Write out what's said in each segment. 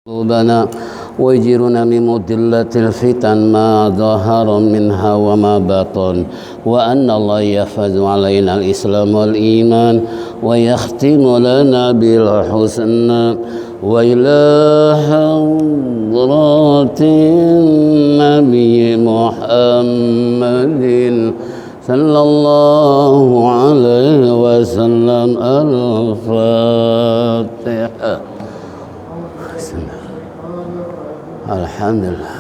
قلوبنا ويجرنا من مضلة الفتن ما ظهر منها وما بطن وأن الله يحفظ علينا الإسلام والإيمان ويختم لنا بالحسنى وإلى حضرات النبي محمد صلى الله عليه وسلم. الفاتحة. Alhamdulillah.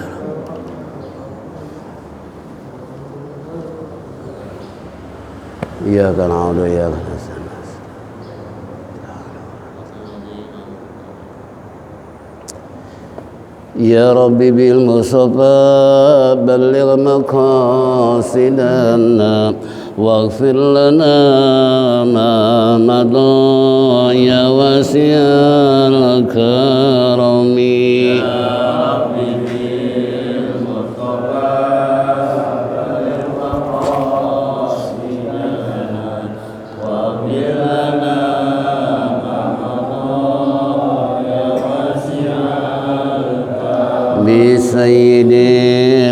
Iyyaka na'budu wa iyyaka nasta'in. Ya Rabbi bil Mustafa balligh maqasidana waghfir lana ma madha ya wasi'al karami. بسيد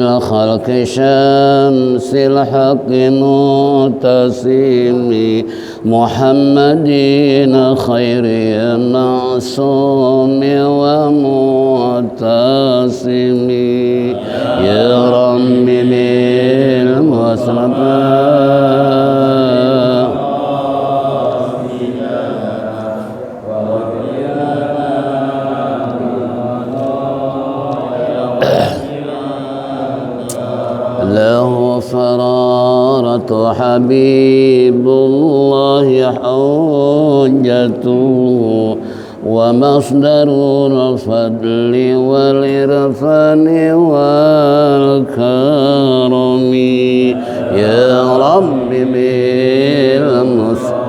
الخلق شمس الحق متسم محمد خير معصوم ومعتصم يا رب بالمصطفى فرارة حبيب الله حجته ومصدر الفضل والعرفان والكرم يا رب بالمصطفى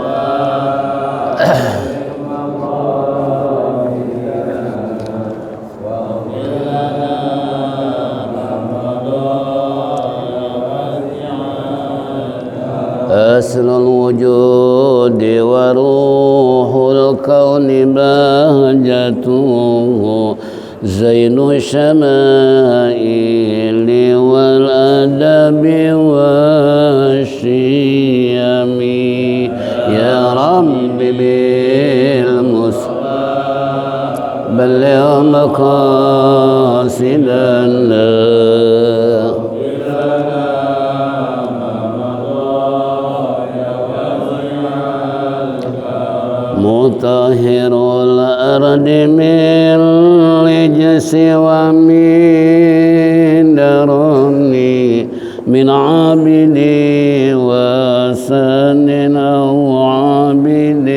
أصل الوجود وروح الكون بهجته زين الشمائل والأدب والشيم يا رب بالمصطفى بلغ مقاصدنا مطهر الأرض من رجس ومن درني من عابد وسن أو عابد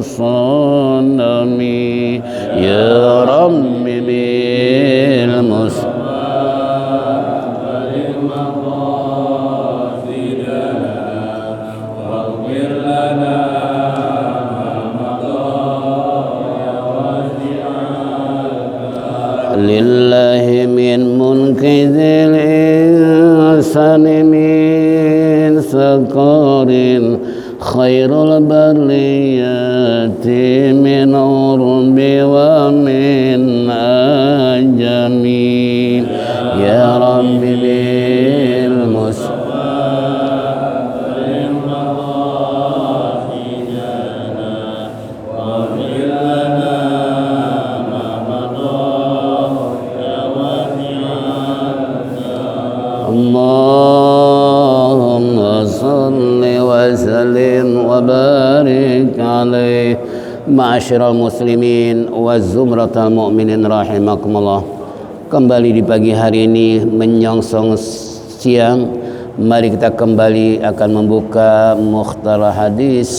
صنم يا رب بالمصطفى لله من منقذ الإنسان من سقر خير البريات من عرب ومن أجم يا رب بالمصطفى اللهم صل وسلم وبارك عليه معاشر muslimin wa zumratal mu'minin rahimakumullah. Kembali di pagi hari ini menyongsong siang, mari kita kembali akan membuka Mukhtasar Hadis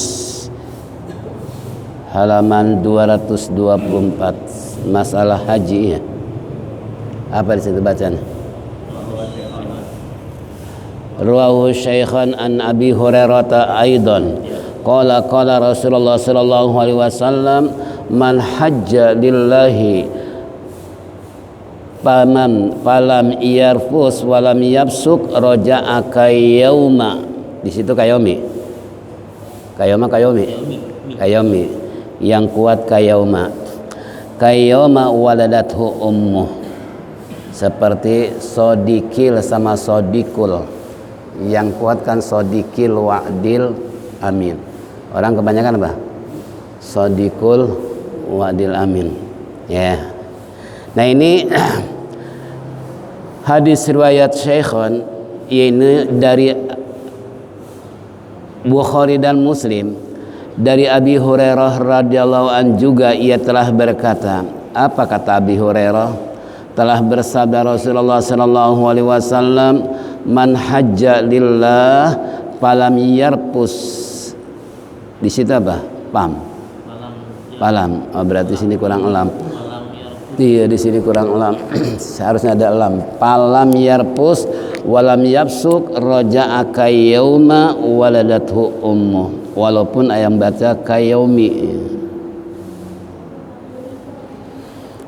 halaman 224 masalah haji. Apa di situ bacaan? Rawahu syaikhan an Abi Hurairah aidan qala qala Rasulullah sallallahu alaihi wasallam man hajja lillahi falam yarfus walam yabsuk raja'a kayauma. Di situ kayomi yang kuat kayauma. kayyoma waladathu ummuh, seperti sodikil sama sodikul. Yang kuat kan sodikil wa'dil amin. Orang kebanyakan apa? Sodikul wa'dil amin. Ya. Nah ini hadis riwayat Syekhon, ini dari Bukhari dan Muslim, dari Abi Hurairah radhiyallahu an juga ia telah berkata. Apa kata Abi Hurairah? Telah bersabda Rasulullah sallallahu alaihi wasallam, man hajja lillah falam yarpus. Di situ apa? Palam. Oh, berarti sini kurang lam. Iya, di sini kurang lam. Seharusnya ada lam. Falam yarpus walam yabsuk raja'a kayauma waladathu ummuh. Walaupun ayam baca kayaumi,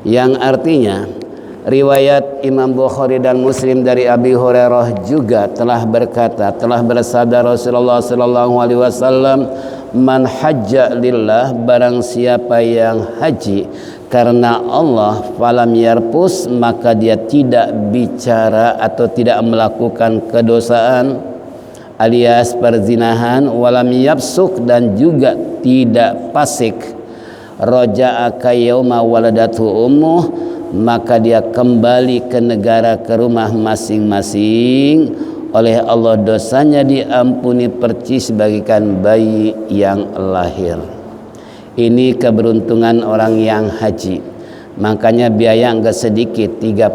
yang artinya riwayat Imam Bukhari dan Muslim dari Abi Hurairah juga telah berkata, telah bersabda Rasulullah sallallahu alaihi wasallam, man hajja lillah, barang siapa yang haji karena Allah, falam yarpus, maka dia tidak bicara atau tidak melakukan kedosaan alias perzinahan, walam yafsuk, dan juga tidak fasik, raja'a kayauma waladathu ummuh, maka dia kembali ke negara, ke rumah masing-masing, oleh Allah dosanya diampuni percis bagaikan bayi yang lahir. Ini keberuntungan orang yang haji. Makanya biaya enggak sedikit, 35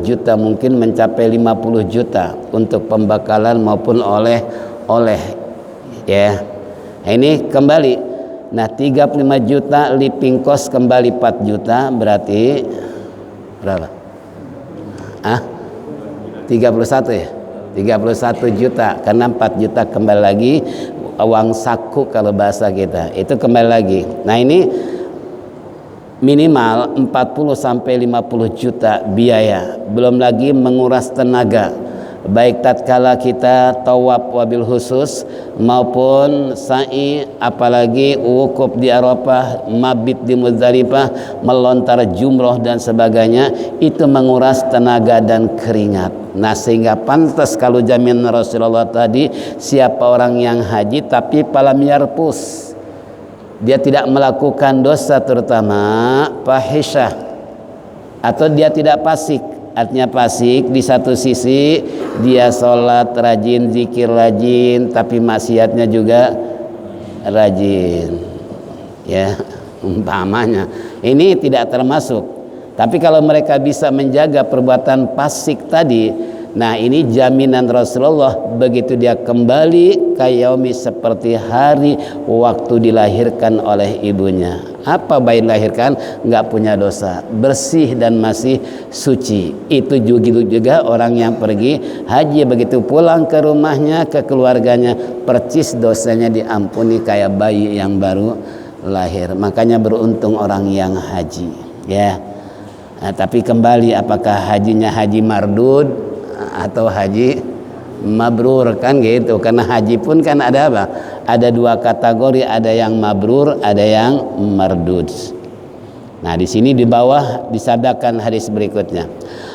juta, mungkin mencapai 50 juta untuk pembekalan maupun oleh ya. Ini kembali. Nah, 35 juta living cost kembali 4 juta, berarti berapa? 31 ya? 31 juta, karena 4 juta kembali lagi uang saku kalau bahasa kita. Itu kembali lagi. Nah, ini minimal 40 sampai 50 juta biaya, belum lagi menguras tenaga, baik tatkala kita tawaf wabil khusus maupun sa'i, apalagi wukuf di Arafah, mabit di Muzdalifah, melontar jumroh dan sebagainya, itu menguras tenaga dan keringat. Nah, sehingga pantas kalau jaminan Rasulullah tadi, siapa orang yang haji tapi falam yarpus, dia tidak melakukan dosa terutama fahisyah, atau dia tidak fasik. Artinya fasik di satu sisi dia sholat rajin, zikir rajin, tapi maksiatnya juga rajin, ya umpamanya. Ini tidak termasuk. Tapi kalau mereka bisa menjaga perbuatan fasik tadi, nah ini jaminan Rasulullah, begitu dia kembali kayaumi, seperti hari waktu dilahirkan oleh ibunya. Apa bayi dilahirkan? Nggak punya dosa, bersih dan masih suci. Itu juga orang yang pergi haji, begitu pulang ke rumahnya, ke keluarganya, percis dosanya diampuni kayak bayi yang baru lahir. Makanya beruntung orang yang haji, ya. Nah, tapi kembali, apakah hajinya haji mardud atau haji mabrur, kan gitu. Karena haji pun kan ada apa? Ada dua kategori, ada yang mabrur, ada yang mardud. Nah, di sini di bawah disabdakan hadis berikutnya.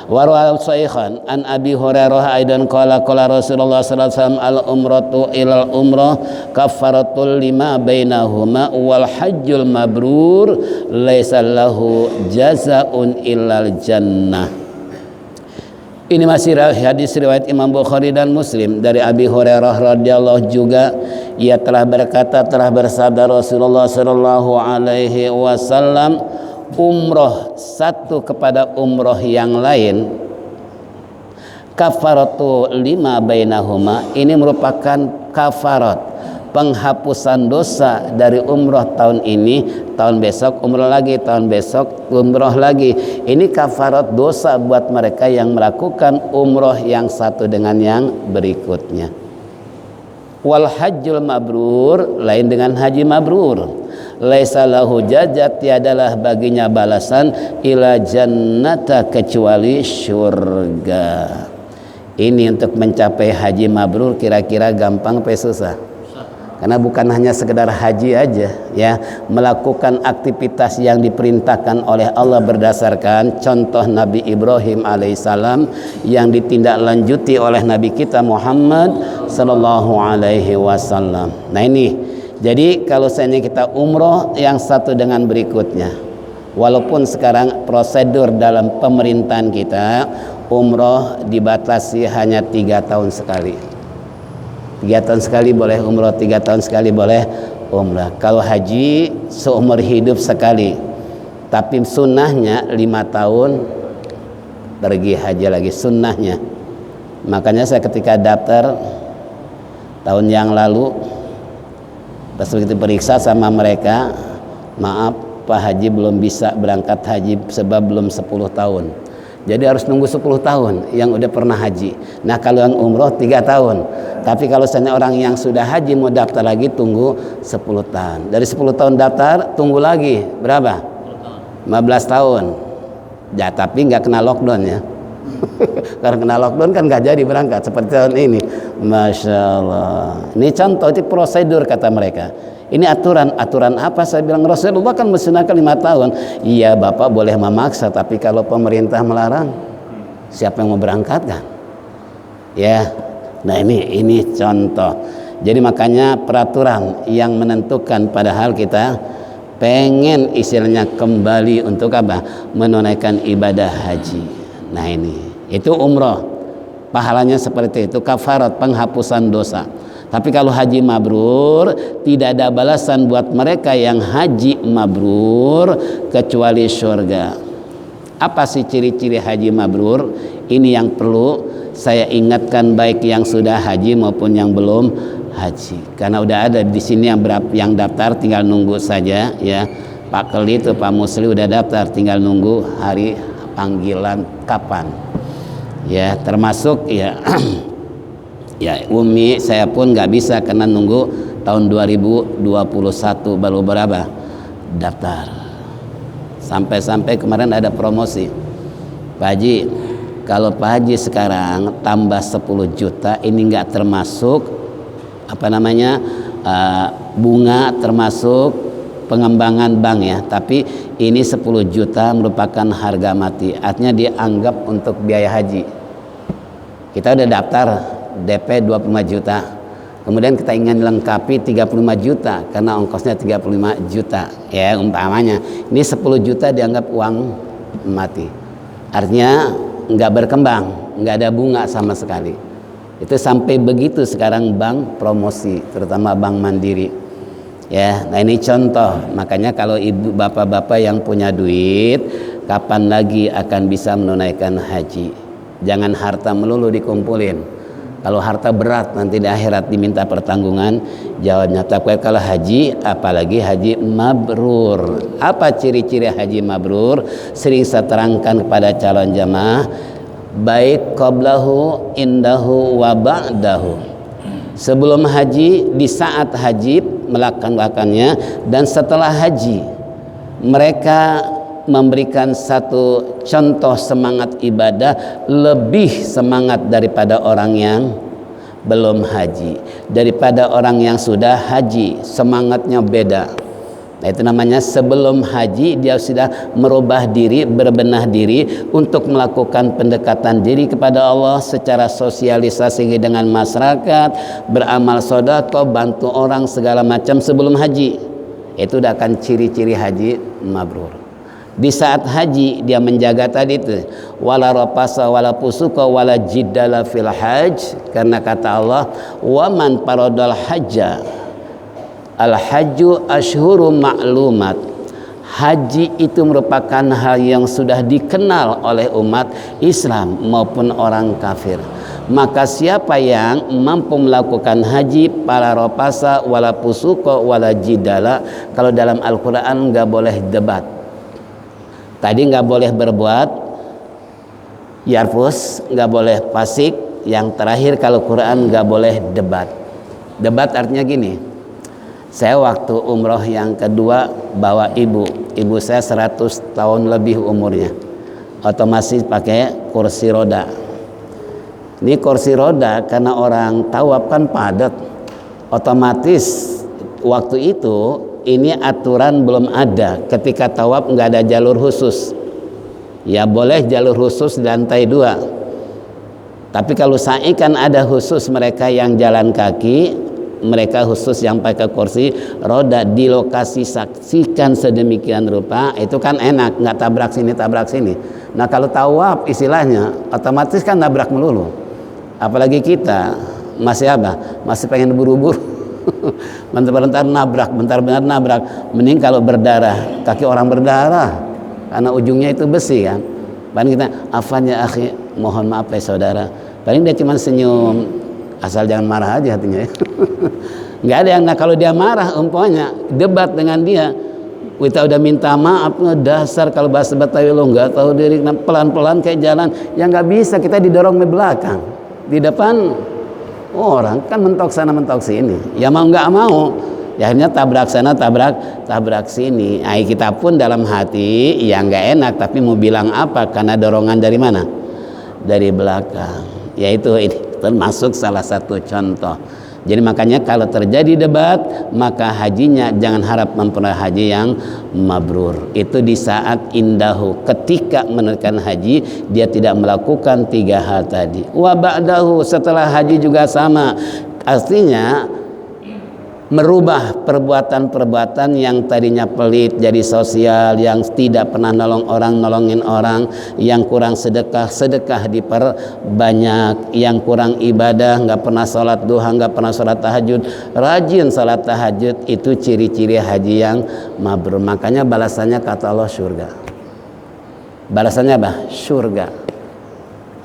Warwa Shaykhan an Abi Hurairah aidan qala Rasulullah sallallahu alaihi wasallam al umratu ilal umrah kafaratul lima bainahuma wal hajjul mabrur laisa lahu jazaun illal jannah. Ini masih hadis riwayat Imam Bukhari dan Muslim dari Abi Hurairah radhiyallahu juga, ia telah berkata, telah bersabda Rasulullah sallallahu alaihi wasallam, umroh satu kepada umroh yang lain, kafaratu lima bainahuma, ini merupakan kafarat, penghapusan dosa dari umroh tahun ini, tahun besok umroh lagi, tahun besok umroh lagi. Ini kafarat dosa buat mereka yang melakukan umroh yang satu dengan yang berikutnya. Wal hajjul mabrur, lain dengan haji mabrur, laisa lahu jazat, tiadalah baginya balasan, ila jannata, kecuali surga. Ini untuk mencapai haji mabrur kira-kira gampang apa susah? Karena bukan hanya sekedar haji aja ya, melakukan aktivitas yang diperintahkan oleh Allah berdasarkan contoh Nabi Ibrahim alaihissalam yang ditindaklanjuti oleh Nabi kita Muhammad sallallahu alaihi wasallam. Nah ini, jadi kalau seandainya kita umroh yang satu dengan berikutnya, walaupun sekarang prosedur dalam pemerintahan kita umroh dibatasi hanya 3 tahun sekali. 3 tahun sekali boleh umroh, 3 tahun sekali boleh umrah. Kalau haji seumur hidup sekali, tapi sunnahnya 5 tahun pergi haji lagi, sunnahnya. Makanya saya ketika daftar tahun yang lalu, pas begitu periksa sama mereka, maaf Pak Haji belum bisa berangkat haji sebab belum 10 tahun. Jadi harus nunggu 10 tahun yang udah pernah haji. Nah kalau yang umroh 3 tahun. Tapi kalau misalnya orang yang sudah haji mau daftar lagi tunggu 10 tahun. Dari 10 tahun daftar tunggu lagi berapa? 15 tahun. Ya tapi nggak kena lockdown ya. Karena kena lockdown kan nggak jadi berangkat seperti tahun ini. Masya Allah. Ini contoh, itu prosedur kata mereka. Ini aturan apa? Saya bilang Rasulullah kan mensunahkan 5 tahun. Iya Bapak boleh memaksa, tapi kalau pemerintah melarang, siapa yang mau berangkat kan? Ya, nah ini contoh. Jadi makanya peraturan yang menentukan, padahal kita pengen istilahnya kembali untuk apa? Menunaikan ibadah haji. Nah ini, itu umroh. Pahalanya seperti itu, kafarat, penghapusan dosa. Tapi kalau haji mabrur, tidak ada balasan buat mereka yang haji mabrur kecuali surga. Apa sih ciri-ciri haji mabrur? Ini yang perlu saya ingatkan baik yang sudah haji maupun yang belum haji. Karena udah ada di sini yang daftar tinggal nunggu saja ya. Pak Keli itu Pak Musli udah daftar, tinggal nunggu hari panggilan kapan. Ya, termasuk ya ya Umi saya pun nggak bisa karena nunggu tahun 2021 baru berapa daftar. Sampai kemarin ada promosi, Pak Haji kalau Pak Haji sekarang tambah 10 juta ini nggak termasuk apa namanya bunga, termasuk pengembangan bank ya, tapi ini 10 juta merupakan harga mati, artinya dianggap untuk biaya haji. Kita udah daftar DP 25 juta, kemudian kita ingin lengkapi 35 juta karena ongkosnya 35 juta ya umpamanya, ini 10 juta dianggap uang mati, artinya nggak berkembang, nggak ada bunga sama sekali. Itu sampai begitu sekarang bank promosi, terutama Bank Mandiri ya. Nah ini contoh, makanya kalau ibu bapak-bapak yang punya duit, kapan lagi akan bisa menunaikan haji? Jangan harta melulu dikumpulin. Kalau harta berat nanti di akhirat diminta pertanggungan jawabnya. Tapi kalau haji, apalagi haji mabrur. Apa ciri-ciri haji mabrur? Sering saya terangkan kepada calon jamaah, baik qablahu, indahu, wa ba'dahu. Sebelum haji, di saat haji melakukannya, dan setelah haji mereka memberikan satu contoh semangat ibadah lebih semangat daripada orang yang belum haji, daripada orang yang sudah haji, semangatnya beda. Nah itu namanya sebelum haji dia sudah merubah diri, berbenah diri untuk melakukan pendekatan diri kepada Allah secara sosialisasi dengan masyarakat, beramal sedekah, bantu orang segala macam sebelum haji. Itu udah akan ciri-ciri haji mabrur. Di saat haji dia menjaga tadi itu wala rafasa wala fusuqa wala jiddala fil hajj, karena kata Allah wa man faradal hajja al hajju asyhuru ma'lumat. Haji itu merupakan hal yang sudah dikenal oleh umat Islam maupun orang kafir. Maka siapa yang mampu melakukan haji para rafasa wala fusuqa wala jiddala, kalau dalam Al-Qur'an enggak boleh debat. Tadi nggak boleh berbuat yarfus, nggak boleh fasik. Yang terakhir kalau Quran nggak boleh debat. Debat artinya gini, saya waktu umroh yang kedua bawa ibu saya 100 tahun lebih umurnya, otomatis pakai kursi roda. Ini kursi roda karena orang tawaf kan padat, otomatis waktu itu ini aturan belum ada. Ketika tawaf nggak ada jalur khusus. Ya boleh jalur khusus di lantai 2. Tapi kalau sa'i kan ada khusus, mereka yang jalan kaki, mereka khusus yang pakai kursi roda di lokasi saksikan sedemikian rupa, itu kan enak, nggak tabrak sini. Nah kalau tawaf istilahnya otomatis kan nabrak melulu. Apalagi kita masih masih pengen buru-buru. bentar-bentar nabrak. Mending kalau berdarah, kaki orang berdarah karena ujungnya itu besi kan. Paling kita afan ya akhi, mohon maaf ya saudara. Paling dia cuma senyum, asal jangan marah aja hatinya. Nggak ada yang, nah kalau dia marah umpamanya debat dengan dia, kita udah minta maaf, dasar kalau bahasa Betawi lo nggak tahu diri, pelan-pelan kayak jalan, ya nggak bisa, kita didorong ke belakang, di depan orang kan mentok sana mentok sini, ya mau nggak mau, ya akhirnya tabrak sana tabrak sini. Nah, kita pun dalam hati ya nggak enak, tapi mau bilang apa karena dorongan dari mana? Dari belakang. Yaitu ini termasuk salah satu contoh. Jadi makanya kalau terjadi debat, maka hajinya jangan harap memperoleh haji yang mabrur. Itu di saat indahu, ketika menunaikan haji dia tidak melakukan 3 hal tadi. Wa ba'dahu, setelah haji juga sama. Artinya merubah perbuatan-perbuatan yang tadinya pelit jadi sosial, yang tidak pernah nolongin orang, yang kurang sedekah diperbanyak, yang kurang ibadah, nggak pernah sholat duha, nggak pernah sholat tahajud, rajin sholat tahajud. Itu ciri-ciri haji yang mabrur. Makanya balasannya kata Allah surga. Balasannya apa? Surga.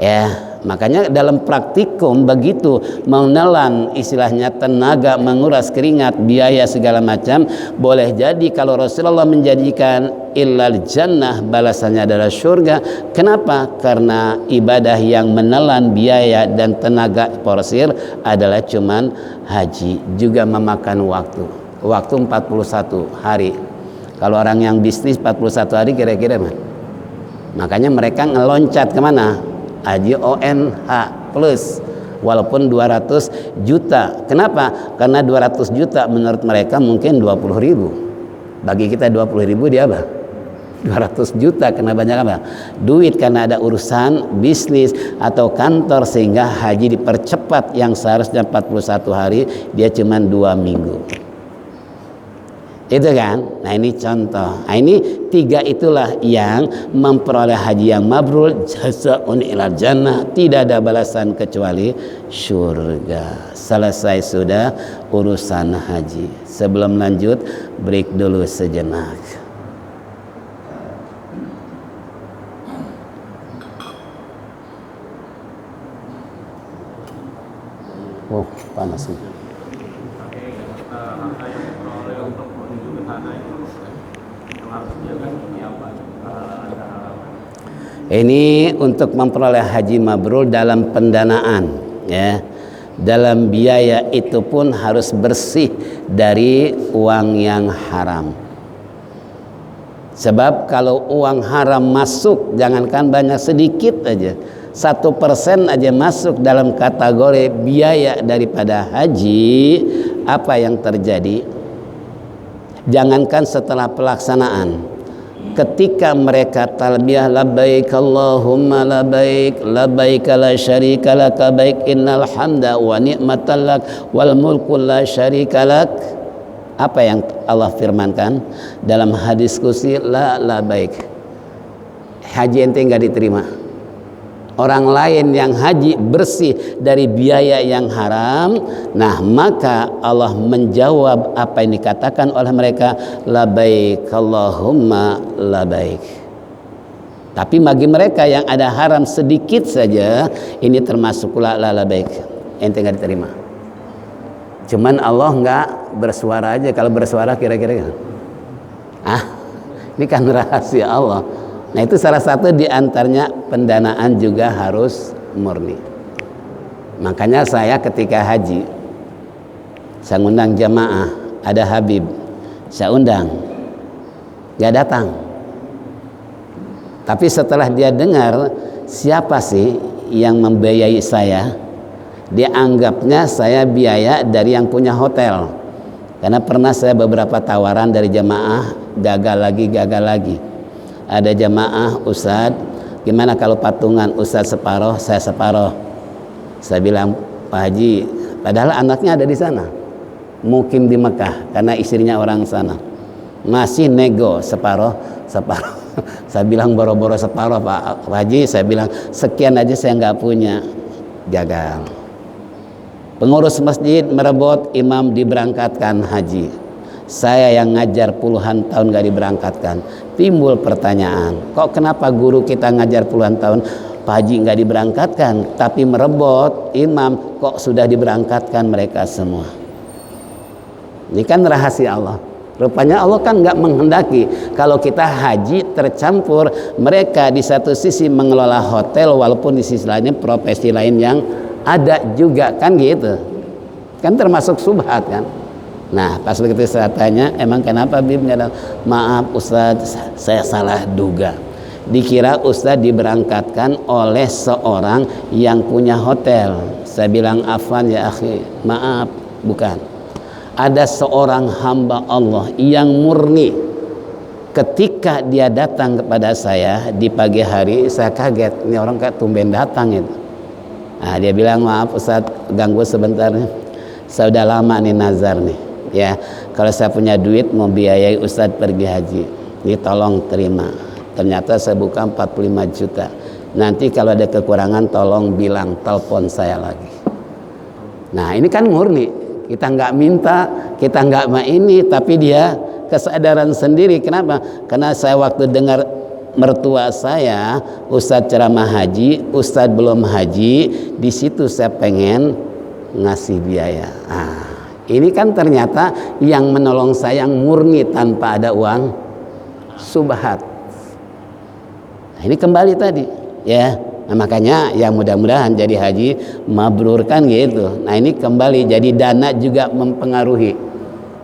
Ya. Makanya dalam praktikum begitu menelan istilahnya tenaga, menguras keringat, biaya segala macam, boleh jadi kalau Rasulullah menjadikan illal jannah, balasannya adalah surga. Kenapa? Karena ibadah yang menelan biaya dan tenaga porsir adalah cuman haji, juga memakan waktu 41 hari. Kalau orang yang bisnis 41 hari kira-kira makanya mereka ngeloncat kemana? Haji ONH plus, walaupun 200 juta. Kenapa? Karena 200 juta menurut mereka mungkin 20.000. Bagi kita 20.000 dia apa? 200 juta. Karena banyak apa? Duit, karena ada urusan bisnis atau kantor, sehingga haji dipercepat yang seharusnya 41 hari dia cuma 2 minggu. Itu kan? Nah ini contoh. Nah ini 3 itulah yang memperoleh haji yang mabrur, jazaa'un ilal jannah, tidak ada balasan kecuali surga. Selesai sudah urusan haji. Sebelum lanjut, break dulu sejenak. Oh, panas nih. Ini untuk memperoleh haji mabrur dalam pendanaan, ya. Dalam biaya itu pun harus bersih dari uang yang haram. Sebab kalau uang haram masuk, jangankan banyak, sedikit aja, 1% aja masuk dalam kategori biaya daripada haji, apa yang terjadi? Jangankan setelah pelaksanaan, ketika mereka talbiyah labbaik Allahumma labbaik labbaik la syarika lak baik innal hamda wa ni'matal lak wal mulku la syarika lak, apa yang Allah firmankan dalam hadis qudsi? La labbaik, haji ente enggak diterima. Orang lain yang haji bersih dari biaya yang haram, nah maka Allah menjawab apa yang dikatakan oleh mereka, labbaik Allahumma labbaik. Tapi bagi mereka yang ada haram sedikit saja, ini termasuk la labbaik, ente nggak diterima. Cuman Allah nggak bersuara aja. Kalau bersuara kira-kira ini kan rahasia Allah. Nah itu salah satu di antaranya, pendanaan juga harus murni. Makanya saya ketika haji, saya undang jamaah, ada Habib, saya undang, gak datang. Tapi setelah dia dengar siapa sih yang membiayai saya, dia anggapnya saya biaya dari yang punya hotel. Karena pernah saya beberapa tawaran dari jamaah, gagal lagi. Ada jamaah, Ustadz, gimana kalau patungan Ustadz separoh, saya separoh. Saya bilang, Pak Haji, padahal anaknya ada di sana, mukim di Mekah, karena istrinya orang sana. Masih nego separoh. Saya bilang boro-boro separoh Pak Haji, saya bilang sekian aja saya nggak punya. Gagal. Pengurus masjid merebut imam diberangkatkan haji. Saya yang ngajar puluhan tahun gak diberangkatkan. Timbul pertanyaan, kok kenapa guru kita ngajar puluhan tahun Pak Haji nggak diberangkatkan, tapi merebut imam kok sudah diberangkatkan mereka semua? Ini kan rahasia Allah. Rupanya Allah kan nggak menghendaki kalau kita haji tercampur mereka di satu sisi mengelola hotel, walaupun di sisi lainnya profesi lain yang ada juga, kan gitu. Kan termasuk subhat kan. Nah pas begitu saya tanya, emang kenapa Bib? Maaf Ustadz, saya salah duga. Dikira Ustadz diberangkatkan oleh seorang yang punya hotel. Saya bilang afwan ya akhi, maaf, bukan. Ada seorang hamba Allah yang murni. Ketika dia datang kepada saya di pagi hari, saya kaget, ini orang kayak tumben datang itu. Nah, dia bilang, maaf Ustadz, ganggu sebentar nih. Saya udah lama nih nazar nih. Ya, kalau saya punya duit mau biayai Ustadz pergi haji, ini tolong terima. Ternyata saya buka 45 juta. Nanti kalau ada kekurangan tolong bilang, telepon saya lagi. Nah ini kan murni. Kita nggak minta, kita nggak ini, tapi dia kesadaran sendiri. Kenapa? Karena saya waktu dengar mertua saya, Ustadz ceramah haji, Ustadz belum haji, di situ saya pengen ngasih biaya. Nah, ini kan ternyata yang menolong saya yang murni tanpa ada uang subhat. Nah, ini kembali tadi, ya. Nah, makanya ya mudah-mudahan jadi haji mabrur kan gitu. Nah ini kembali jadi dana juga mempengaruhi,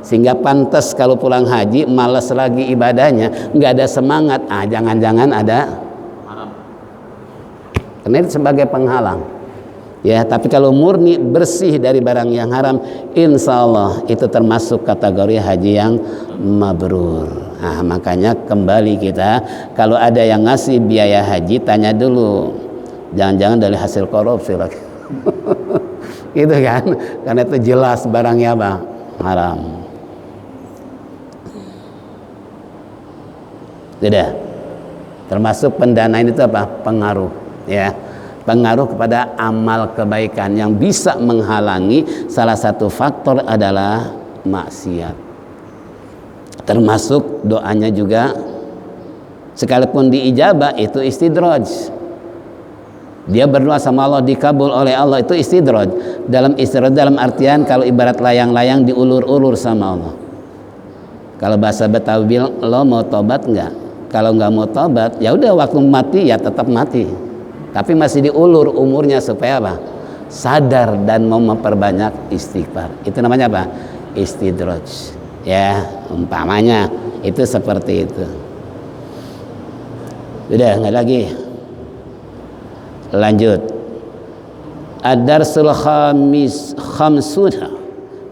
sehingga pantas kalau pulang haji malas lagi ibadahnya, nggak ada semangat. Ah jangan-jangan ada haram. Karena itu sebagai penghalang. Ya tapi kalau murni bersih dari barang yang haram, insya Allah itu termasuk kategori haji yang mabrur. Nah makanya kembali kita kalau ada yang ngasih biaya haji tanya dulu. Jangan-jangan dari hasil korupsi lagi. Gitu kan, karena itu jelas barangnya apa? Haram. Tidak. Termasuk pendanaan itu apa? Pengaruh, ya. Pengaruh kepada amal kebaikan yang bisa menghalangi. Salah satu faktor adalah maksiat. Termasuk doanya juga, sekalipun diijabah itu istidraj. Dia berdoa sama Allah dikabul oleh Allah, itu istidraj. Dalam istidraj dalam artian kalau ibarat layang-layang diulur-ulur sama Allah. Kalau bahasa Betawi bilang, lo mau tobat nggak? Kalau nggak mau tobat, ya udah waktu mati ya tetap mati. Tapi masih diulur umurnya supaya apa? Sadar dan mau memperbanyak istighfar. Itu namanya apa? Istidraj. Ya, umpamanya itu seperti itu. Udah nggak lagi. Lanjut. Ad-darsul khamsuna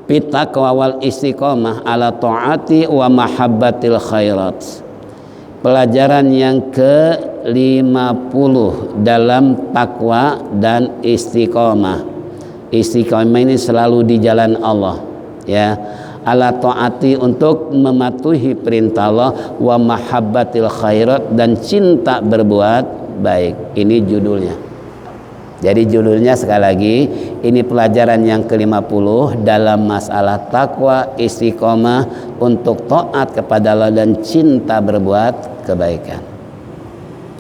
bitaqwa wal istiqamah ala ta'ati wa mahabbatil khairat. Pelajaran yang ke-50 dalam takwa dan istiqamah. Istiqamah ini selalu di jalan Allah, ya. Ala ta'ati untuk mematuhi perintah Allah, wa mahabbatil khairat dan cinta berbuat baik. Ini judulnya. Jadi judulnya sekali lagi, ini pelajaran yang ke-50 dalam masalah takwa, istiqomah untuk taat kepada Allah dan cinta berbuat kebaikan.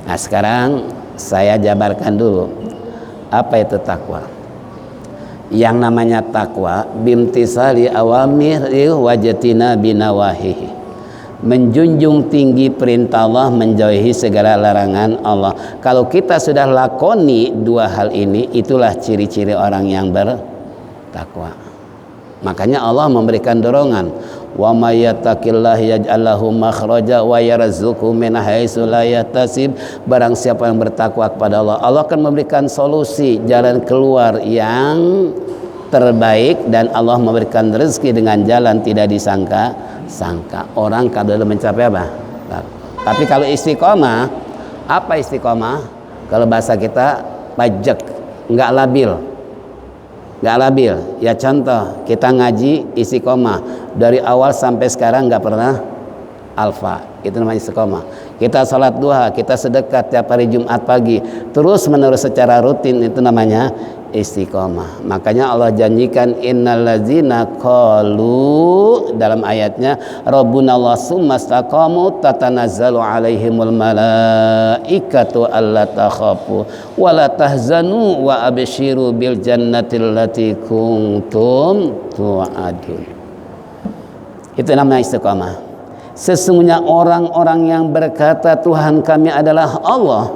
Nah sekarang saya jabarkan dulu apa itu takwa. Yang namanya takwa bimtisali awamiri wajatina binawahihi, menjunjung tinggi perintah Allah, menjauhi segala larangan Allah. Kalau kita sudah lakoni dua hal ini, itulah ciri-ciri orang yang bertakwa. Makanya Allah memberikan dorongan, wa may yattaqillaha yaj'al lahu makhraja wa yarzuqhu min haitsu la yahtasib. Barang siapa yang bertakwa kepada Allah, Allah akan memberikan solusi, jalan keluar yang terbaik, dan Allah memberikan rezeki dengan jalan tidak disangka-sangka. Orang kalau mencapai apa? Tapi kalau istiqomah, apa istiqomah? Kalau bahasa kita pajak, nggak labil. Ya contoh, kita ngaji istiqomah dari awal sampai sekarang nggak pernah alfa, itu namanya istiqomah. Kita salat duha, kita sedekah tiap hari Jumat pagi, terus menerus secara rutin, itu namanya istiqomah. Makanya Allah janjikan innallazina qalu dalam ayatnya rabbuna Allah tsumastaqamu tatanazzalu alaihimul malaikatu alla takhafu wa la tahzanu wa abshiru bil jannati allati kuntum tu'adun. Itu namanya istiqomah. Sesungguhnya orang-orang yang berkata Tuhan kami adalah Allah,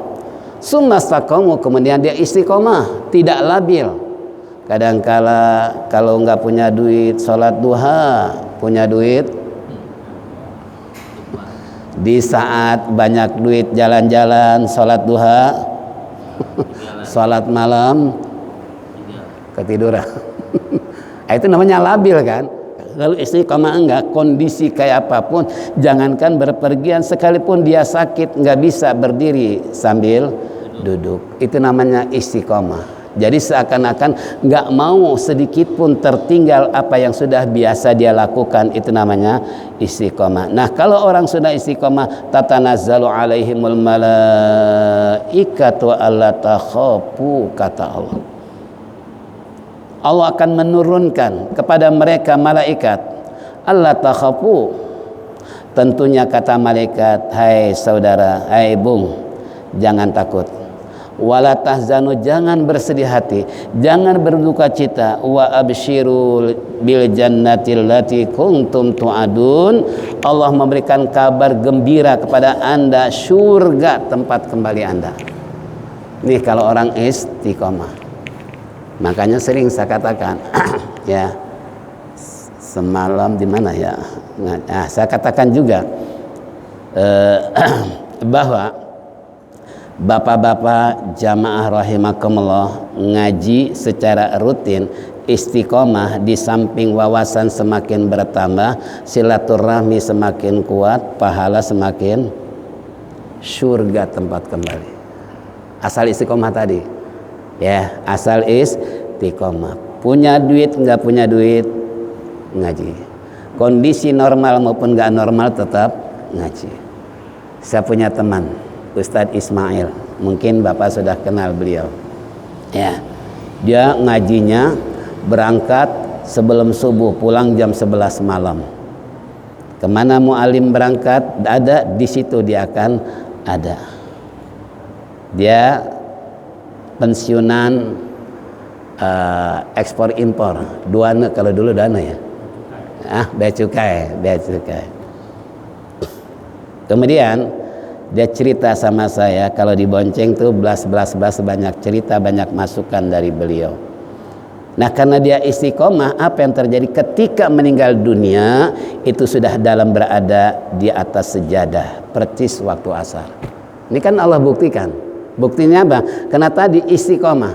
sumastaqamu, kemudian dia istiqomah, tidak labil. Kadangkala kalau nggak punya duit sholat duha, punya duit di saat banyak duit jalan-jalan sholat duha, sholat malam ketiduran. Itu namanya labil kan. Kalau istiqomah enggak, kondisi kayak apapun, jangankan berpergian, sekalipun dia sakit nggak bisa berdiri sambil duduk, itu namanya istiqomah. Jadi seakan-akan nggak mau sedikit pun tertinggal apa yang sudah biasa dia lakukan, itu namanya istiqomah. Nah, kalau orang sudah istiqomah, tatanazzalu alaihimul malaikatu alla takhafu, kata Allah. Allah akan menurunkan kepada mereka malaikat, alla takhafu, tentunya kata malaikat, hai saudara, hai bung, jangan takut. Wala tahzanu, jangan bersedih hati, jangan berduka cita. Wa absyiru bil jannati allati kuntum tu'adun, Allah memberikan kabar gembira kepada Anda, surga tempat kembali Anda. Nih kalau orang istiqomah. Makanya sering saya katakan ya, semalam di mana ya, saya katakan juga bahwa bapak-bapak jamaah rahimakumullah, ngaji secara rutin, istiqomah, di samping wawasan semakin bertambah, silaturahmi semakin kuat, pahala semakin, surga tempat kembali. Asal istiqomah tadi ya, asal istiqomah. Punya duit nggak punya duit, ngaji. Kondisi normal maupun nggak normal tetap ngaji. Saya punya teman Ustadz Ismail, mungkin Bapak sudah kenal beliau ya. Dia ngajinya berangkat sebelum subuh, pulang jam 11 malam. Kemana mu'alim berangkat ada, di situ dia akan ada. Dia pensiunan ekspor impor, Duana kalau dulu Dana ya, bea cukai. Kemudian dia cerita sama saya, kalau di Bonceng tuh belas banyak cerita, banyak masukan dari beliau. Nah, karena dia istiqomah, apa yang terjadi ketika meninggal dunia itu sudah dalam berada di atas sejadah percis waktu asar. Ini kan Allah buktikan. Buktinya apa? Karena tadi istiqomah.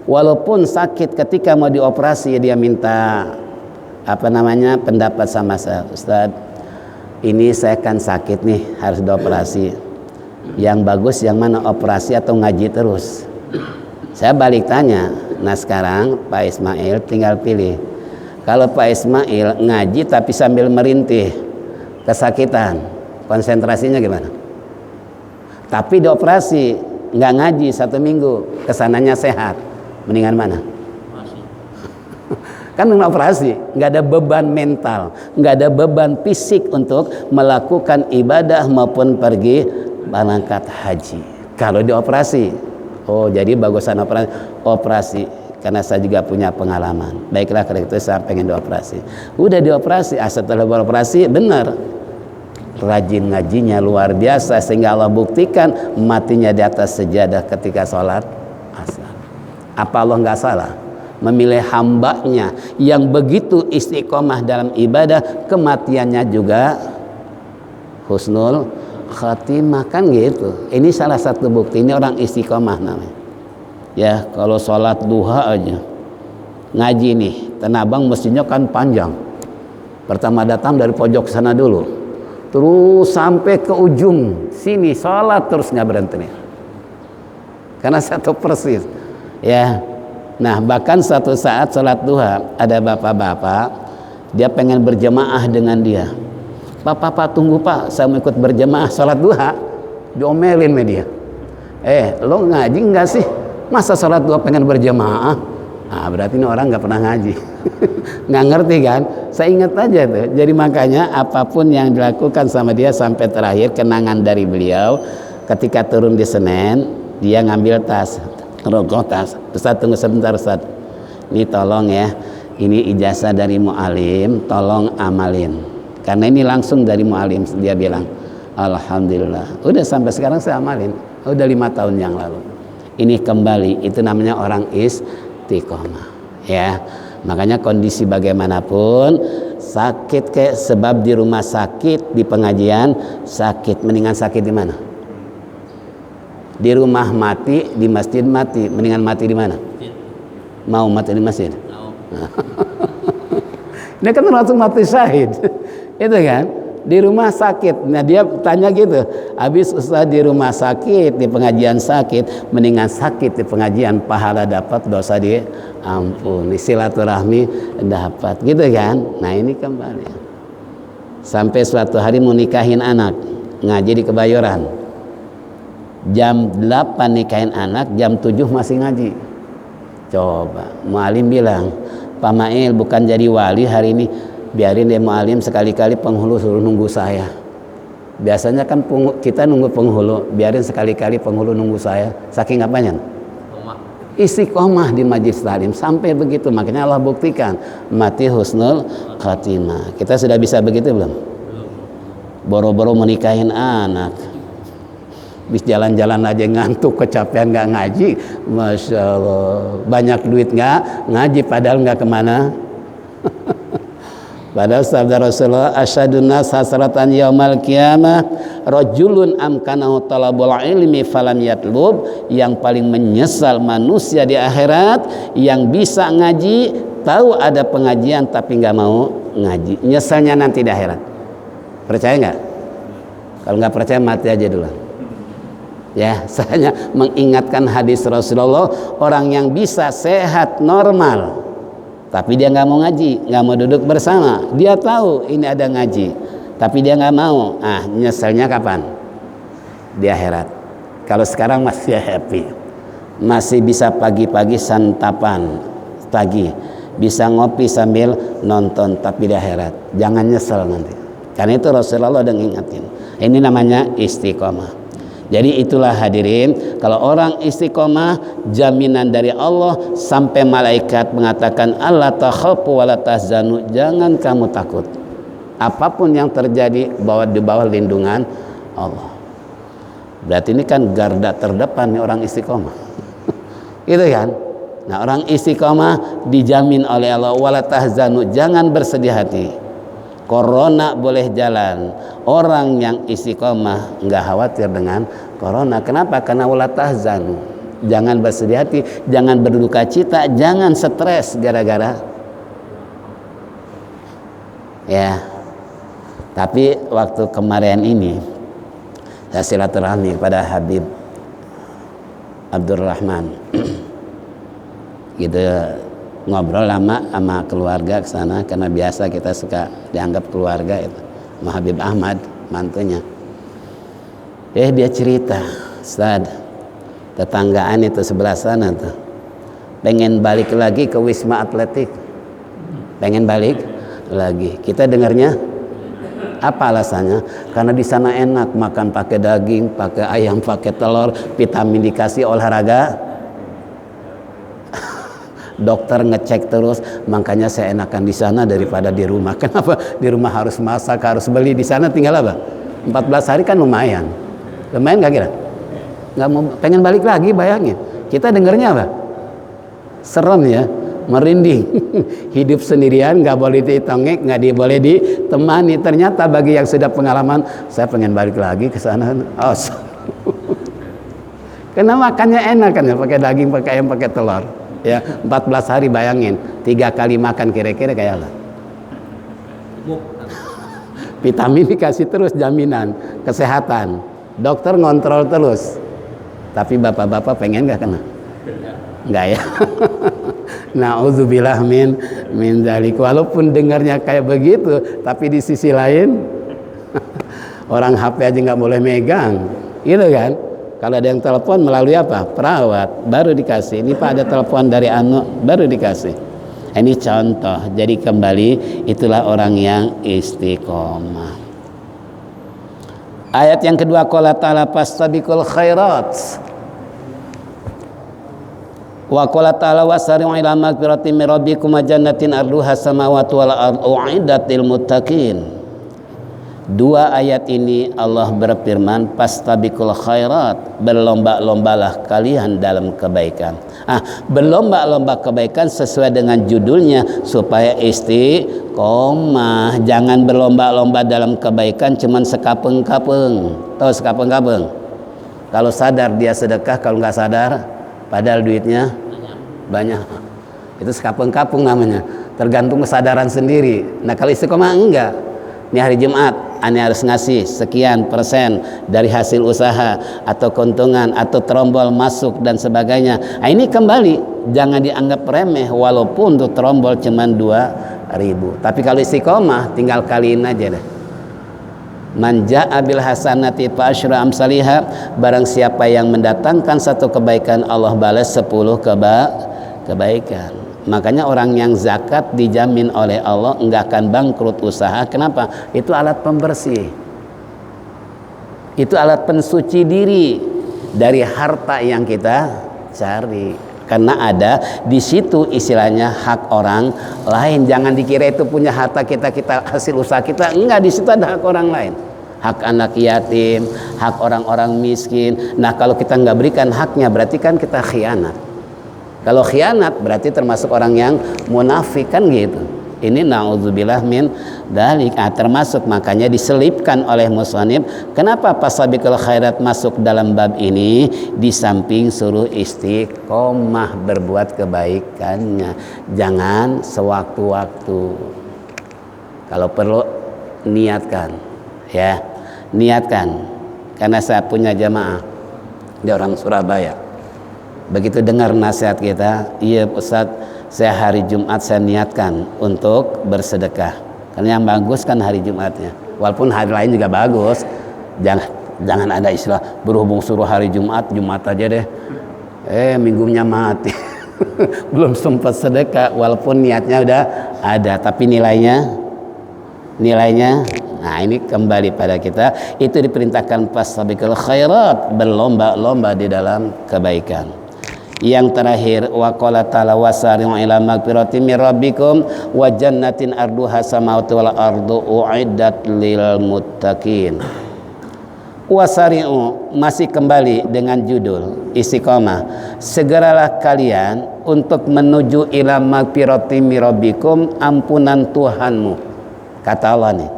Walaupun sakit, ketika mau dioperasi dia minta pendapat sama saya, Ustadz, ini saya kan sakit nih, harus dioperasi. Yang bagus yang mana, operasi atau ngaji terus? Saya balik tanya, nah sekarang Pak Ismail tinggal pilih. Kalau Pak Ismail ngaji tapi sambil merintih, kesakitan, konsentrasinya gimana? Tapi dioperasi, nggak ngaji 1 minggu, kesananya sehat, mendingan mana? Kan operasi, nggak ada beban mental, nggak ada beban fisik untuk melakukan ibadah maupun pergi berangkat haji. Kalau dioperasi, oh jadi bagusan operasi, karena saya juga punya pengalaman. Baiklah, kalau itu saya pengen dioperasi. Udah dioperasi, setelah beroperasi benar, rajin ngajinya luar biasa, sehingga Allah buktikan matinya di atas sejadah ketika sholat asar. Apa Allah nggak salah memilih hambanya yang begitu istiqomah dalam ibadah, kematiannya juga husnul khatimah, kan gitu. Ini salah satu bukti, ini orang istiqomah namanya ya. Kalau sholat duha aja ngaji nih, Tanah Abang mestinya kan panjang. Pertama datang dari pojok sana dulu, terus sampai ke ujung sini, sholat terus nggak berhenti nih. Karena satu persis, ya. Nah bahkan suatu saat sholat duha, ada bapak-bapak, dia pengen berjamaah dengan dia. Pak tunggu pak, saya mau ikut berjamaah sholat duha. Diomelin media. Lo ngaji nggak sih? Masa sholat duha pengen berjamaah? Nah, berarti ini orang nggak pernah ngaji. Nggak ngerti kan? Saya ingat aja tuh. Jadi makanya apapun yang dilakukan sama dia sampai terakhir, kenangan dari beliau ketika turun di Senen, dia ngambil tas, rokok tas. Ustaz tunggu sebentar Ustaz. Ini tolong ya, ini ijazah dari mu'alim, tolong amalin. Karena ini langsung dari mu'alim, dia bilang. Alhamdulillah. Udah sampai sekarang saya amalin. Udah 5 tahun yang lalu. Ini kembali, itu namanya orang istiqomah. Ya, makanya kondisi bagaimanapun, sakit kayak sebab di rumah sakit, di pengajian sakit, mendingan sakit di mana? Di rumah mati, di masjid mati, mendingan mati di mana? Mau mati di masjid? Ini kan langsung mati syahid. Itu kan? Di rumah sakit. Nah dia tanya gitu, habis Ustaz di rumah sakit, di pengajian sakit, mendingan sakit di pengajian, pahala dapat, dosa diampuni, silaturahmi dapat, gitu kan? Nah ini kembali sampai suatu hari mau nikahin anak, ngaji di Kebayoran, jam 8 nikahin anak, jam 7 masih ngaji. Coba mualim bilang, Pak Mail bukan jadi wali hari ini, biarin dia mu'alim, sekali-kali penghulu suruh nunggu saya. Biasanya kan kita nunggu penghulu, biarin sekali-kali penghulu nunggu saya. Saking apanya? Istiqomah di majlis taklim sampai begitu. Makanya Allah buktikan mati husnul khatimah. Kita sudah bisa begitu belum? Boro-boro menikahin anak, bis jalan-jalan aja ngantuk, kecapean, nggak ngaji. Masya Allah, banyak duit nggak ngaji, padahal nggak kemana. Padahal sabda Rasulullah, asyadun nas hasratan yaumal qiyamah rajulun amkanahu talabul ilmi falam yatlub. Yang paling menyesal manusia di akhirat yang bisa ngaji, tahu ada pengajian tapi nggak mau ngaji. Nyesalnya nanti di akhirat. Percaya nggak? Kalau nggak percaya mati aja dulu. Ya, saya mengingatkan hadis Rasulullah, orang yang bisa sehat normal tapi dia nggak mau ngaji, nggak mau duduk bersama. Dia tahu ini ada ngaji, tapi dia nggak mau. Nyeselnya kapan? Di akhirat. Kalau sekarang masih happy, masih bisa pagi-pagi santapan pagi, bisa ngopi sambil nonton, tapi di akhirat jangan nyesel nanti. Karena itu Rasulullah udah ngingetin. Ini namanya istiqomah. Jadi itulah hadirin, kalau orang istiqomah, jaminan dari Allah sampai malaikat mengatakan alla takhafu wa la tahzanu, jangan kamu takut. Apapun yang terjadi di bawah lindungan Allah. Berarti ini kan garda terdepan nih orang istiqomah. Itu kan? Nah, orang istiqomah dijamin oleh Allah wa la tahzanu, jangan bersedih hati. Corona boleh jalan, orang yang istiqomah nggak khawatir dengan corona. Kenapa? Karena wala tahzanu, jangan bersedih hati, jangan berduka cita, jangan stres gara-gara ya. Tapi waktu kemarin ini saya silaturahmi pada Habib Abdurrahman gitu, ngobrol lama sama keluarga ke sana, karena biasa kita suka dianggap keluarga itu, sama Habib Ahmad mantunya. Dia cerita, Ustaz, tetanggaan itu sebelah sana tuh pengen balik lagi ke Wisma Atletik, pengen balik lagi. Kita dengarnya apa alasannya? Karena di sana enak, makan pakai daging, pakai ayam, pakai telur, vitamin dikasih, olahraga. Dokter ngecek terus, makanya saya enakan di sana daripada di rumah. Kenapa? Di rumah harus masak, harus beli, di sana tinggal apa? 14 hari kan lumayan. Lumayan gak kira? Nggak mau, pengen balik lagi, bayangin. Kita dengarnya apa? Serem ya, merinding. Hidup sendirian, nggak boleh ditongek, nggak boleh ditemani. Ternyata bagi yang sudah pengalaman, saya pengen balik lagi ke sana. Oh, karena makannya enak kan ya, pakai daging, pakai ayam, pakai telur. Ya, 14 hari bayangin, 3 kali makan kira-kira kayak apa? Vitamin dikasih terus, jaminan kesehatan, dokter ngontrol terus. Tapi bapak-bapak pengen gak kena? Enggak ya. Nauzubillah min dzalik. Walaupun dengarnya kayak begitu, tapi di sisi lain orang HP aja nggak boleh megang, gitu kan? Kalau ada yang telepon melalui apa? Perawat, baru dikasih. Ini Pak ada telepon dari anu, baru dikasih. Ini contoh. Jadi kembali, itulah orang yang istiqomah. Ayat yang kedua, qala ta'ala fastabiqul khairat. Wa qala ta'ala wasari'u ila maghfiratin min rabbikum wa jannatin arduha samawati wal ardu u'iddat lil muttaqin. Dua ayat ini Allah berfirman, fastabiqul khairat, berlomba-lombalah kalian dalam kebaikan. Berlomba-lomba kebaikan sesuai dengan judulnya supaya istiqomah. Jangan berlomba-lomba dalam kebaikan cuman sekapeng-kapeng. Tahu sekapeng-kapeng? Kalau sadar dia sedekah, kalau nggak sadar padahal duitnya banyak. Itu sekapeng-kapeng namanya. Tergantung kesadaran sendiri. Nah, kalau istiqomah enggak. Ini hari Jumat, Anda harus ngasih sekian persen dari hasil usaha atau keuntungan atau trombol masuk dan sebagainya. Nah, ini kembali jangan dianggap remeh walaupun untuk trombol cuma 2.000. Tapi kalau istiqomah tinggal kaliin aja deh. Man jaa bil hasanati fa asyra amsalihha, barang siapa yang mendatangkan satu kebaikan Allah balas 10 kebaikan. Makanya orang yang zakat dijamin oleh Allah enggak akan bangkrut usaha. Kenapa? Itu alat pembersih. Itu alat pensuci diri dari harta yang kita cari. Karena ada di situ istilahnya hak orang lain. Jangan dikira itu punya harta kita hasil usaha kita. Enggak, di situ ada hak orang lain. Hak anak yatim, hak orang-orang miskin. Nah, kalau kita enggak berikan haknya berarti kan kita khianat. Kalau khianat berarti termasuk orang yang munafik, kan gitu. Ini naudzubillah min dzalik. Termasuk makanya diselipkan oleh musannif. Kenapa fastabiqul khairat masuk dalam bab ini? Di samping suruh istiqomah berbuat kebaikannya. Jangan sewaktu-waktu. Kalau perlu niatkan, ya. Niatkan. Karena saya punya jamaah, dia orang Surabaya. Begitu dengar nasihat kita, iya Ustaz, saya hari Jumat saya niatkan untuk bersedekah. Karena yang bagus kan hari Jumatnya. Walaupun hari lain juga bagus. Jangan ada istilah berhubung suruh hari Jumat, Jumat aja deh. Minggunya mati. Belum sempat sedekah walaupun niatnya udah ada, tapi nilainya nah ini kembali pada kita. Itu diperintahkan fastabiqul khairat, berlomba-lomba di dalam kebaikan. Yang terakhir, wa qala ta'ala wasari'u ila maghfiratin min rabbikum wa jannatin arduha samawati wal ardu u'iddat lil muttaqin. Wasari'u masih kembali dengan judul istiqomah. Segeralah kalian untuk menuju ila maghfiratin min rabbikum, ampunan Tuhanmu. Kata Allah nih.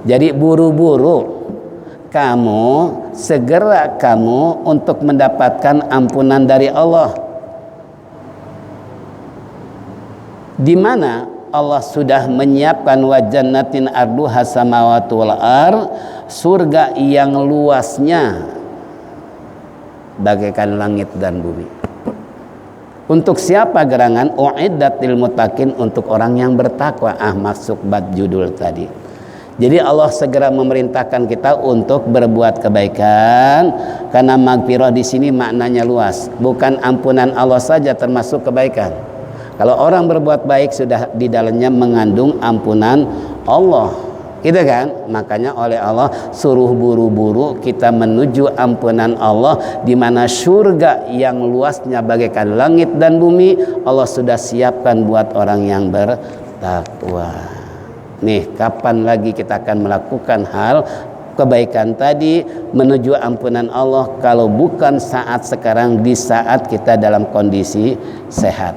Jadi buru-buru kamu, segera kamu untuk mendapatkan ampunan dari Allah. Di mana Allah sudah menyiapkan wa jannatin arduha samawati wal ardh, surga yang luasnya bagaikan langit dan bumi. Untuk siapa gerangan? U'iddat lil muttaqin, untuk orang yang bertakwa. Masuk bab judul tadi. Jadi Allah segera memerintahkan kita untuk berbuat kebaikan, karena maghfirah di sini maknanya luas. Bukan ampunan Allah saja termasuk kebaikan. Kalau orang berbuat baik sudah di dalamnya mengandung ampunan Allah. Gitu kan? Makanya oleh Allah suruh buru-buru kita menuju ampunan Allah, di mana surga yang luasnya bagaikan langit dan bumi Allah sudah siapkan buat orang yang bertakwa. Nih, kapan lagi kita akan melakukan hal kebaikan tadi menuju ampunan Allah kalau bukan saat sekarang, di saat kita dalam kondisi sehat.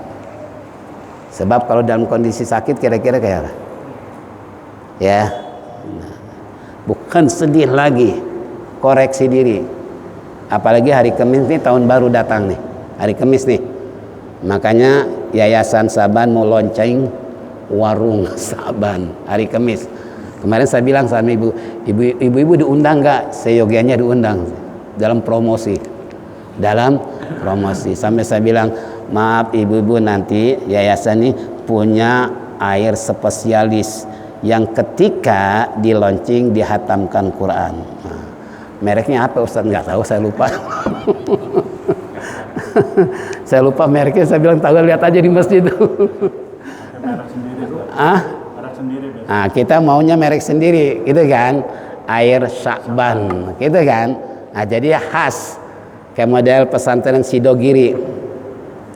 Sebab kalau dalam kondisi sakit kira-kira kayak apa? Ya, bukan sedih lagi, koreksi diri. Apalagi hari Kamis nih, tahun baru datang nih, hari Kamis nih. Makanya Yayasan Saban mau lonceng warung Saban hari Kamis. Kemarin saya bilang sama ibu-ibu diundang nggak? Seyogianya diundang dalam promosi. Sampai saya bilang, maaf ibu-ibu, nanti yayasan ini punya air spesialis yang ketika di launching dihatamkan Quran. Nah, mereknya apa Ustaz? Nggak tahu, saya lupa. Saya lupa mereknya, saya bilang tahu, lihat aja di masjid. Nah, kita maunya merek sendiri gitu kan, air Syakban gitu kan. Nah, jadi khas kayak model pesantren Sidogiri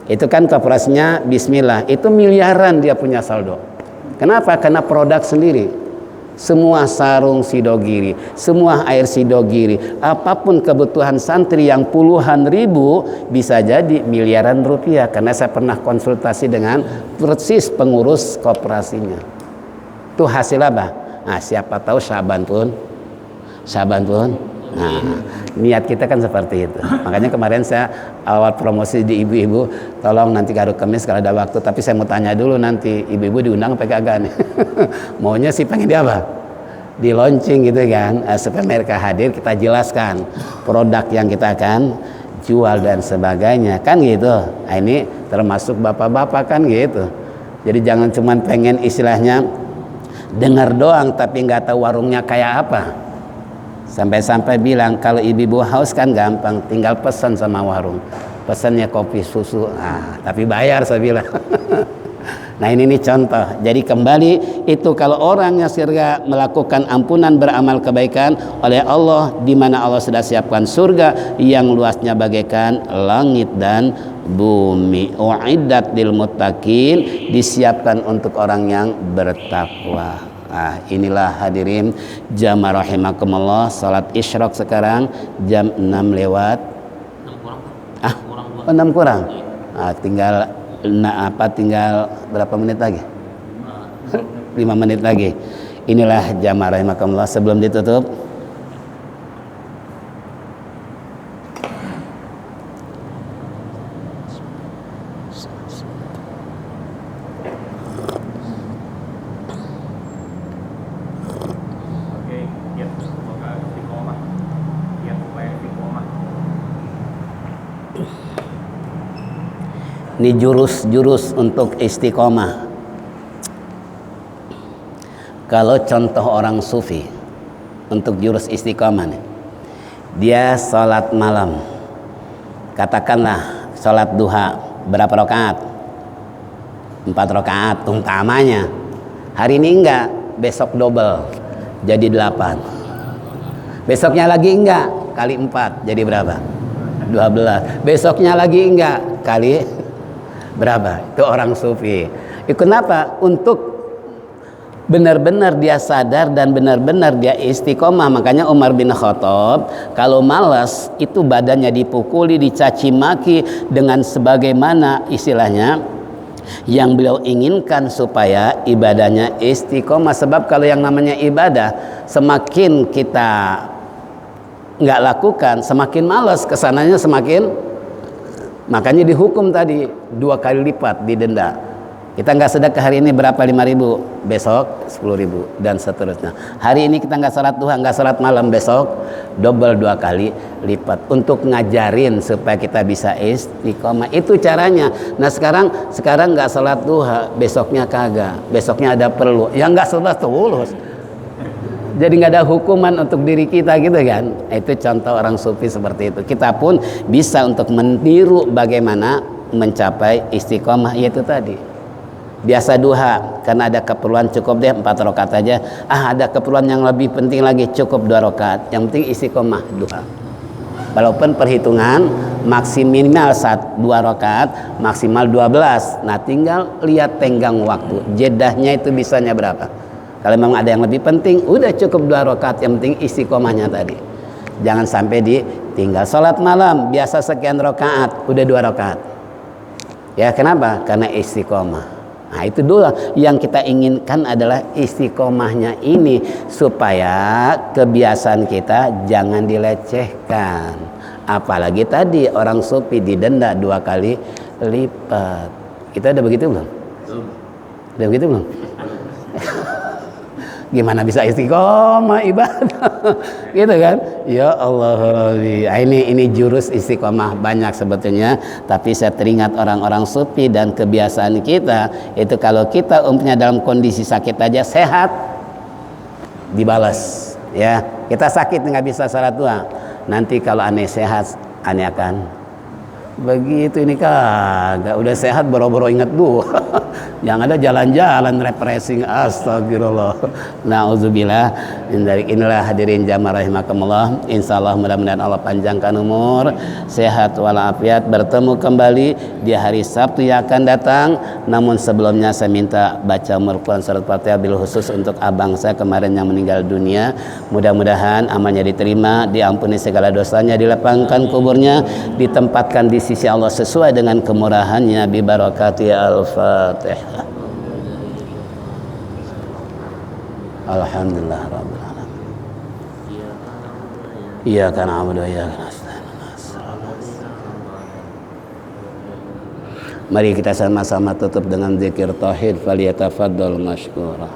itu kan koperasinya Bismillah, itu miliaran dia punya saldo. Kenapa? Karena produk sendiri, semua sarung Sidogiri, semua air Sidogiri, apapun kebutuhan santri yang puluhan ribu bisa jadi miliaran rupiah, karena saya pernah konsultasi dengan persis pengurus koperasinya. Itu hasil apa? Nah, siapa tahu Syaban pun. Nah, niat kita kan seperti itu. Makanya kemarin saya awal promosi di ibu-ibu, tolong nanti hari Kamis kalau ada waktu. Tapi saya mau tanya dulu nanti, ibu-ibu diundang apa kagak nih? Maunya sih pengen dia apa? Di launching gitu kan, supaya mereka hadir, kita jelaskan produk yang kita akan jual dan sebagainya, kan gitu. Nah, ini termasuk bapak-bapak kan gitu. Jadi jangan cuma pengen istilahnya dengar doang tapi nggak tahu warungnya kayak apa. Sampai-sampai bilang kalau ibu-ibu haus kan gampang, tinggal pesan sama warung, pesannya kopi susu, tapi bayar, saya bilang. Nah, ini nih contoh. Jadi kembali itu, kalau orang yang segera melakukan ampunan, beramal kebaikan oleh Allah, di mana Allah sudah siapkan surga yang luasnya bagaikan langit dan bumi. Uiddat lil muttaqin, disiapkan untuk orang yang bertakwa. Nah, inilah hadirin jamaah rahimakumullah, salat isyraq sekarang jam 6 lewat 6 kurang. Tinggal berapa menit lagi? 5 menit lagi. Inilah jamaah rahimakumullah, sebelum ditutup ini jurus-jurus untuk istiqomah. Kalau contoh orang sufi untuk jurus istiqomah nih, dia sholat malam, katakanlah sholat duha berapa rakaat? 4 rakaat umpamanya. Hari ini enggak, besok double jadi 8. Besoknya lagi enggak, kali 4 jadi berapa? 12. Besoknya lagi enggak, kali berapa? Itu orang sufi. Kenapa? Untuk benar-benar dia sadar dan benar-benar dia istiqomah. Makanya Umar bin Khattab kalau malas itu badannya dipukuli, dicaci maki dengan sebagaimana istilahnya yang beliau inginkan supaya ibadahnya istiqomah. Sebab kalau yang namanya ibadah semakin kita nggak lakukan, semakin malas, kesananya semakin. Makanya dihukum tadi 2 kali lipat didenda. Kita nggak sedekah hari ini berapa? 5.000, besok 10.000 dan seterusnya. Hari ini kita nggak salat duha, nggak salat malam, besok double 2 kali lipat. Untuk ngajarin supaya kita bisa istiqomah, itu caranya. Nah sekarang nggak salat duha, besoknya kagak, besoknya ada perlu, yang nggak salat tulus. Jadi nggak ada hukuman untuk diri kita gitu kan. Itu contoh orang sufi seperti itu. Kita pun bisa untuk meniru bagaimana mencapai istiqomah, yaitu tadi biasa duha karena ada keperluan, cukup deh 4 rakaat aja. Ada keperluan yang lebih penting lagi, cukup 2 rakaat. Yang penting istiqomah duha. Walaupun perhitungan maksimal 2 rakaat, maksimal 12. Nah, tinggal lihat tenggang waktu. Jedahnya itu bisanya berapa? Kalau memang ada yang lebih penting, udah cukup 2 rakaat, yang penting istiqomahnya tadi. Jangan sampai ditinggal. Salat malam biasa sekian rakaat, udah 2 rakaat. Ya, kenapa? Karena istiqomah. Nah, itu dulu yang kita inginkan adalah istiqomahnya ini, supaya kebiasaan kita jangan dilecehkan. Apalagi tadi orang sufi didenda 2 kali lipat. Kita udah begitu belum? Udah begitu belum? Gimana bisa istiqomah ibadah? Gitu kan? Ya Allah Rabbi. Ini jurus istiqomah banyak sebetulnya, tapi saya teringat orang-orang sufi dan kebiasaan kita itu kalau kita umpamanya dalam kondisi sakit aja sehat dibalas ya. Kita sakit nggak bisa salat doa. Nanti kalau aneh sehat, aneh akan begitu. Ini kagak udah sehat boro-boro ingat doa. Yang ada jalan-jalan refreshing. Astagfirullah. Nauzubillah. Inilah hadirin jamaah rahimakumullah. Insyaallah mudah-mudahan Allah panjangkan umur, sehat walafiat, bertemu kembali di hari Sabtu yang akan datang. Namun sebelumnya saya minta baca Al-Qur'an surat Fatihah bil khusus untuk abang saya kemarin yang meninggal dunia. Mudah-mudahan amalnya diterima, diampuni segala dosanya, dilapangkan kuburnya, ditempatkan di sisi Allah sesuai dengan kemurahannya bi barakati al-Fatihah. Alhamdulillah rabbil alamin. Iyyaka na'budu wa iyyaka nasta'in. Mari kita sama-sama tutup dengan zikir tauhid. Falyatafaddal mashkura.